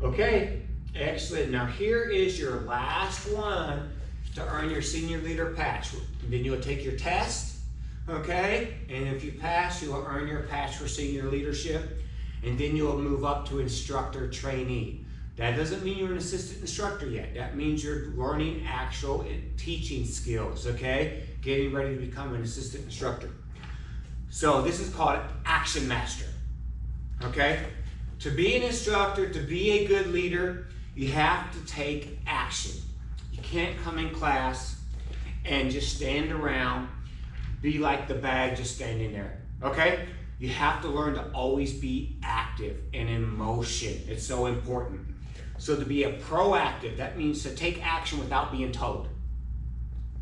Okay, excellent. Now here is your last one to earn your senior leader patch. Then you'll take your test, okay? And if you pass, you'll earn your patch for senior leadership. And then you'll move up to instructor trainee. That doesn't mean you're an assistant instructor yet. That means you're learning actual teaching skills, okay? Getting ready to become an assistant instructor. So this is called Action Master, okay? To be an instructor, to be a good leader, you have to take action. You can't come in class and just stand around, be like the bag just standing there, okay? You have to learn to always be active and in motion. It's so important. So to be a proactive, that means to take action without being told.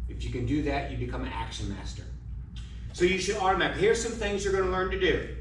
If you can do that, you become an action master. So you should automatically, here's some things you're going to learn to do.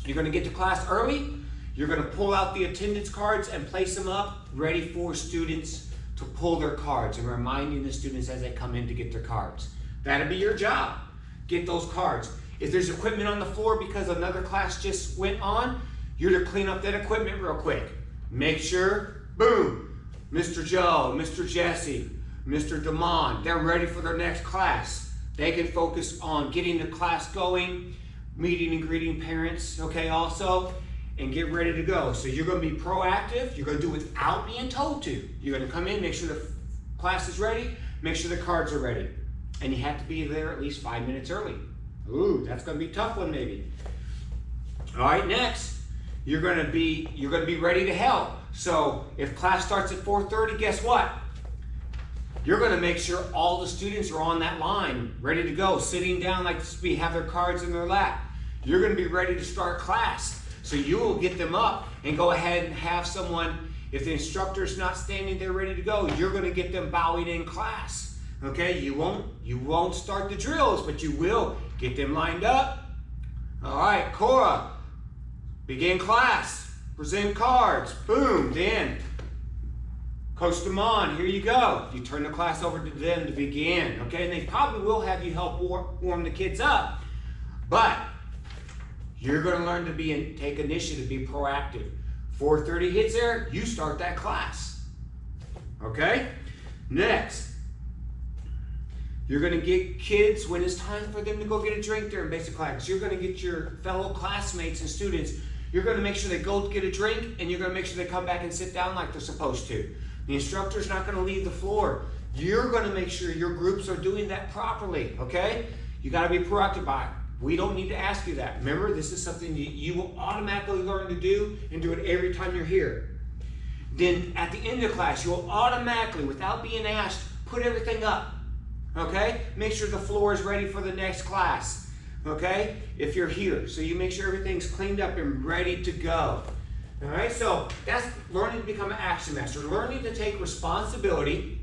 You're going to get to class early. You're going to pull out the attendance cards and place them up, ready for students to pull their cards and reminding the students as they come in to get their cards. That'll be your job. Get those cards. If there's equipment on the floor because another class just went on, you're to clean up that equipment real quick. Make sure, boom, Mr. Joe, Mr. Jesse, Mr. Damon, they're ready for their next class. They can focus on getting the class going, meeting and greeting parents, okay, also, and get ready to go. So you're going to be proactive. You're going to do it without being told to. You're going to come in, make sure the class is ready, make sure the cards are ready. And you have to be there at least 5 minutes early. Ooh, that's going to be a tough one maybe. All right, next, you're going to be ready to help. So if class starts at 4:30, guess what? You're going to make sure all the students are on that line, ready to go, sitting down like we have their cards in their lap. You're going to be ready to start class. So you will get them up and go ahead and have someone, if the instructor's not standing there ready to go, you're going to get them bowing in class. Okay, you won't start the drills, but you will get them lined up. All right, Cora, begin class, present cards, boom, then Coach Damon, here you go. You turn the class over to them to begin, okay? And they probably will have you help warm the kids up, but you're gonna learn to take initiative, be proactive. 4:30 hits there, you start that class, okay? Next, you're going to get kids, when it's time for them to go get a drink during basic class, you're going to get your fellow classmates and students, you're going to make sure they go get a drink, and you're going to make sure they come back and sit down like they're supposed to. The instructor's not going to leave the floor. You're going to make sure your groups are doing that properly, okay? You got to be proactive by it. We don't need to ask you that. Remember, this is something that you will automatically learn to do and do it every time you're here. Then at the end of class, you will automatically, without being asked, put everything up. Okay? Make sure the floor is ready for the next class. Okay? If you're here. So you make sure everything's cleaned up and ready to go. Alright? So that's learning to become an action master. Learning to take responsibility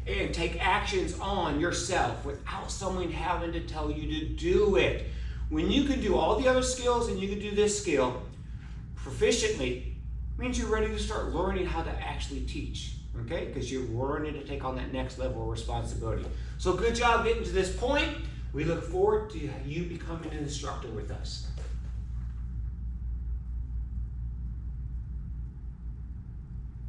and take actions on yourself without someone having to tell you to do it. When you can do all the other skills and you can do this skill proficiently, means you're ready to start learning how to actually teach. Okay, because you're learning to take on that next level of responsibility. So good job getting to this point. We look forward to you becoming an instructor with us.